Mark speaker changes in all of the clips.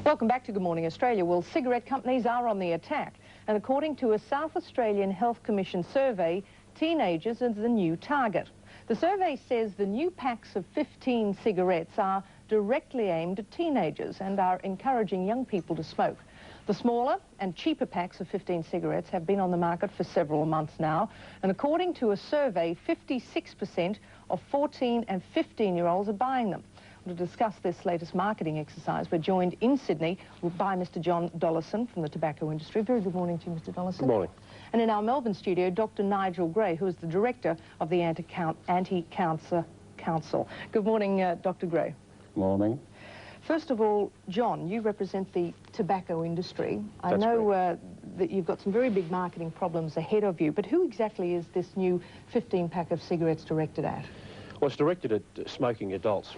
Speaker 1: Welcome back to Good Morning Australia. Well, cigarette companies are on the attack, and according to a South Australian Health Commission survey, teenagers are the new target. The survey says the new packs of 15 cigarettes are directly aimed at teenagers and are encouraging young people to smoke. The smaller and cheaper packs of 15 cigarettes have been on the market for several months now, and according to a survey, 56% of 14 and 15-year-olds are buying them. To discuss this latest marketing exercise, we're joined in Sydney by Mr. John Dollisson from the tobacco industry. Very good morning to you, Mr. Dollisson.
Speaker 2: Good morning.
Speaker 1: And in our Melbourne studio, Dr. Nigel Gray, who is the director of the Anti-Cancer Council. Good morning, Dr. Gray.
Speaker 2: Morning.
Speaker 1: First of all, John, you represent the tobacco industry.
Speaker 2: That's
Speaker 1: I know that you've got some very big marketing problems ahead of you, but who exactly is this new 15-pack of cigarettes directed at?
Speaker 2: Well, it's directed at smoking adults.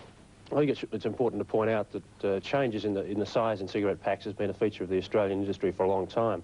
Speaker 2: I think it's important to point out that changes in the size in cigarette packs has been a feature of the Australian industry for a long time.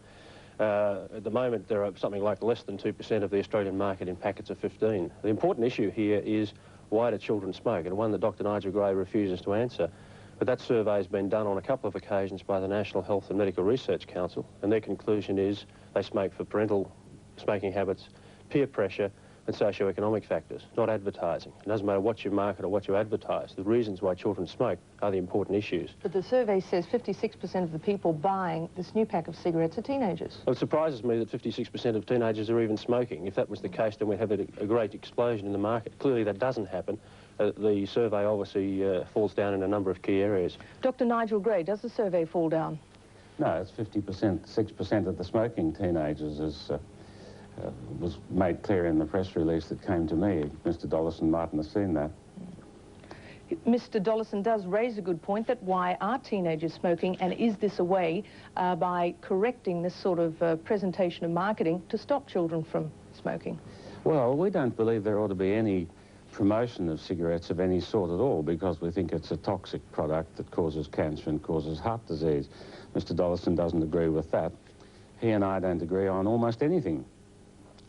Speaker 2: At the moment, there are something like less than 2% of the Australian market in packets of 15. The important issue here is why do children smoke, and one that Dr. Nigel Gray refuses to answer. But that survey has been done on a couple of occasions by the National Health and Medical Research Council, and their conclusion is they smoke for parental smoking habits, peer pressure, and socio-economic factors, not advertising. It doesn't matter what you market or what you advertise. The reasons why children smoke are the important issues. But
Speaker 1: the survey says 56% of the people buying this new pack of cigarettes are teenagers.
Speaker 2: Well, it surprises me that 56% of teenagers are even smoking. If that was the case, then we'd have a great explosion in the market. Clearly that doesn't happen. The survey obviously falls down in a number of key areas.
Speaker 1: Dr. Nigel Gray, does the survey fall down?
Speaker 3: No, it's 50%, 6% of the smoking teenagers was made clear in the press release that came to me. Mr. Dollisson mightn't have seen that.
Speaker 1: Mr. Dollisson does raise a good point that why are teenagers smoking, and is this a way by correcting this sort of presentation of marketing to stop children from smoking?
Speaker 3: Well, we don't believe there ought to be any promotion of cigarettes of any sort at all, because we think it's a toxic product that causes cancer and causes heart disease. Mr. Dollisson doesn't agree with that. He and I don't agree on almost anything.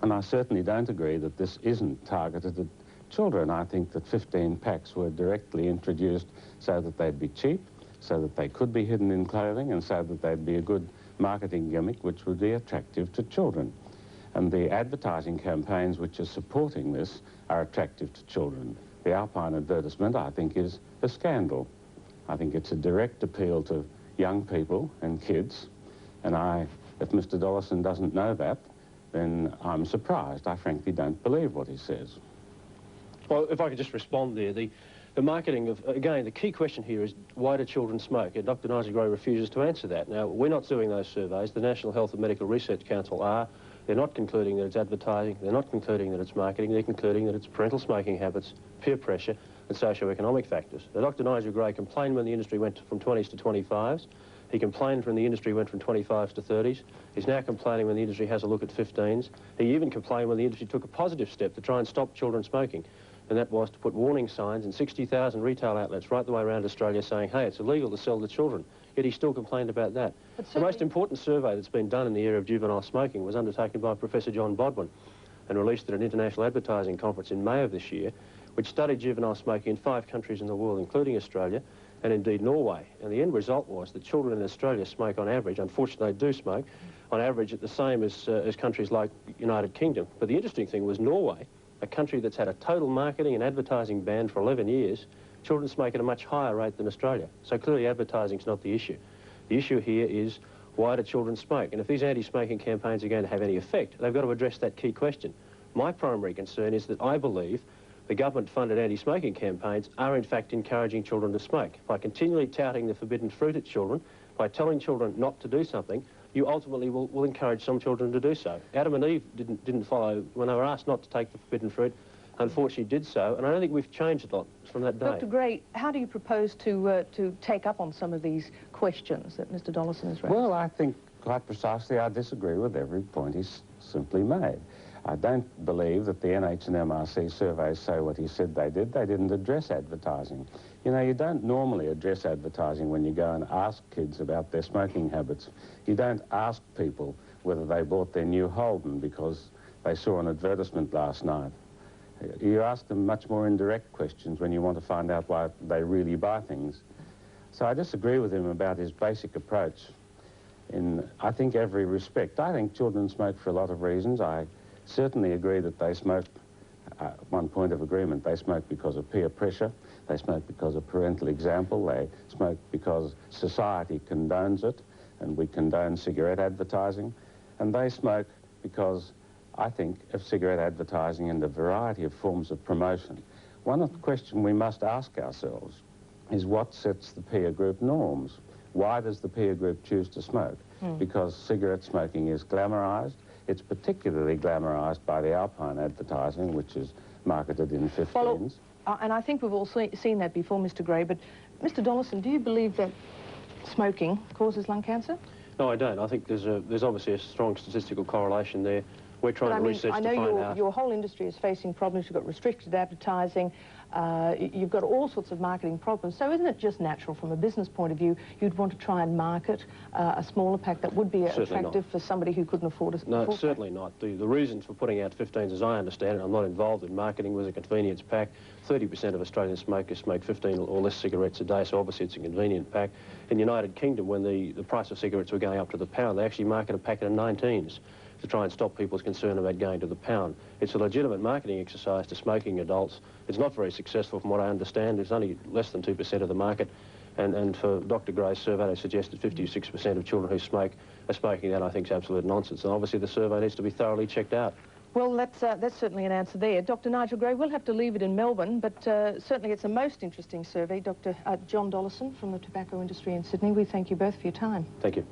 Speaker 3: And I certainly don't agree that this isn't targeted at children. I think that 15 packs were directly introduced so that they'd be cheap, so that they could be hidden in clothing, and so that they'd be a good marketing gimmick which would be attractive to children. And the advertising campaigns which are supporting this are attractive to children. The Alpine advertisement, I think, is a scandal. I think it's a direct appeal to young people and kids, and if Mr. Dollisson doesn't know that, then I'm surprised. I frankly don't believe what he says.
Speaker 2: Well, if I could just respond there, the marketing of, again, the key question here is why do children smoke? And Dr. Nigel Gray refuses to answer that. Now, we're not doing those surveys. The National Health and Medical Research Council are. They're not concluding that it's advertising. They're not concluding that it's marketing. They're concluding that it's parental smoking habits, peer pressure, and socio-economic factors. Now, Dr. Nigel Gray complained when the industry went from 20s to 25s. He complained when the industry went from 25s to 30s. He's now complaining when the industry has a look at 15s. He even complained when the industry took a positive step to try and stop children smoking, and that was to put warning signs in 60,000 retail outlets right the way around Australia saying, hey, it's illegal to sell to children. Yet he still complained about that. The most important survey that's been done in the area of juvenile smoking was undertaken by Professor John Bodwin and released at an international advertising conference in May of this year, which studied juvenile smoking in 5 countries in the world, including Australia, and indeed Norway. And the end result was that children in Australia smoke on average, unfortunately they do smoke, on average at the same as countries like United Kingdom. But the interesting thing was Norway, a country that's had a total marketing and advertising ban for 11 years, children smoke at a much higher rate than Australia. So clearly advertising's not the issue. The issue here is why do children smoke? And if these anti-smoking campaigns are going to have any effect, they've got to address that key question. My primary concern is that I believe the government-funded anti-smoking campaigns are in fact encouraging children to smoke. By continually touting the forbidden fruit at children, by telling children not to do something, you ultimately will encourage some children to do so. Adam and Eve didn't follow when they were asked not to take the forbidden fruit, unfortunately did so, and I don't think we've changed a lot from that day.
Speaker 1: Dr. Gray, how do you propose to take up on some of these questions that Mr. Dollisson has raised?
Speaker 3: Well, I think quite precisely I disagree with every point he's simply made. I don't believe that the NH and MRC surveys say what he said they did. They didn't address advertising. You know, you don't normally address advertising when you go and ask kids about their smoking habits. You don't ask people whether they bought their new Holden because they saw an advertisement last night. You ask them much more indirect questions when you want to find out why they really buy things. So I disagree with him about his basic approach in, I think, every respect. I think children smoke for a lot of reasons. I certainly agree that they smoke, one point of agreement, they smoke because of peer pressure, they smoke because of parental example, they smoke because society condones it, and we condone cigarette advertising, and they smoke because, I think, of cigarette advertising and a variety of forms of promotion. One of the questions we must ask ourselves is what sets the peer group norms? Why does the peer group choose to smoke? Because cigarette smoking is glamorised. It's particularly glamorised by the Alpine advertising, which is marketed in 15s.
Speaker 1: Well, and I think we've all seen that before, Mr. Gray, but Mr. Dollisson, do you believe that smoking causes lung cancer?
Speaker 2: No, I don't. I think there's obviously a strong statistical correlation there. We're trying to research to find out.
Speaker 1: I know your whole industry is facing problems. You've got restricted advertising. You've got all sorts of marketing problems. So isn't it just natural from a business point of view you'd want to try and market a smaller pack that would be attractive for somebody who couldn't afford a
Speaker 2: No, certainly not. The reason for putting out 15s, as I understand it, I'm not involved in marketing, was a convenience pack. 30% of Australian smokers smoke 15 or less cigarettes a day, so obviously it's a convenient pack. In the United Kingdom, when the price of cigarettes were going up to the pound, they actually market a packet of 19s. To try and stop people's concern about going to the pound. It's a legitimate marketing exercise to smoking adults. It's not very successful from what I understand. It's only less than 2% of the market. And for Dr. Gray's survey, they suggested 56% of children who smoke are smoking. That, I think, is absolute nonsense. And obviously the survey needs to be thoroughly checked out.
Speaker 1: Well, that's certainly an answer there. Dr. Nigel Gray, we'll have to leave it in Melbourne, but certainly it's a most interesting survey. Dr. John Dollisson from the tobacco industry in Sydney, we thank you both for your time.
Speaker 2: Thank you.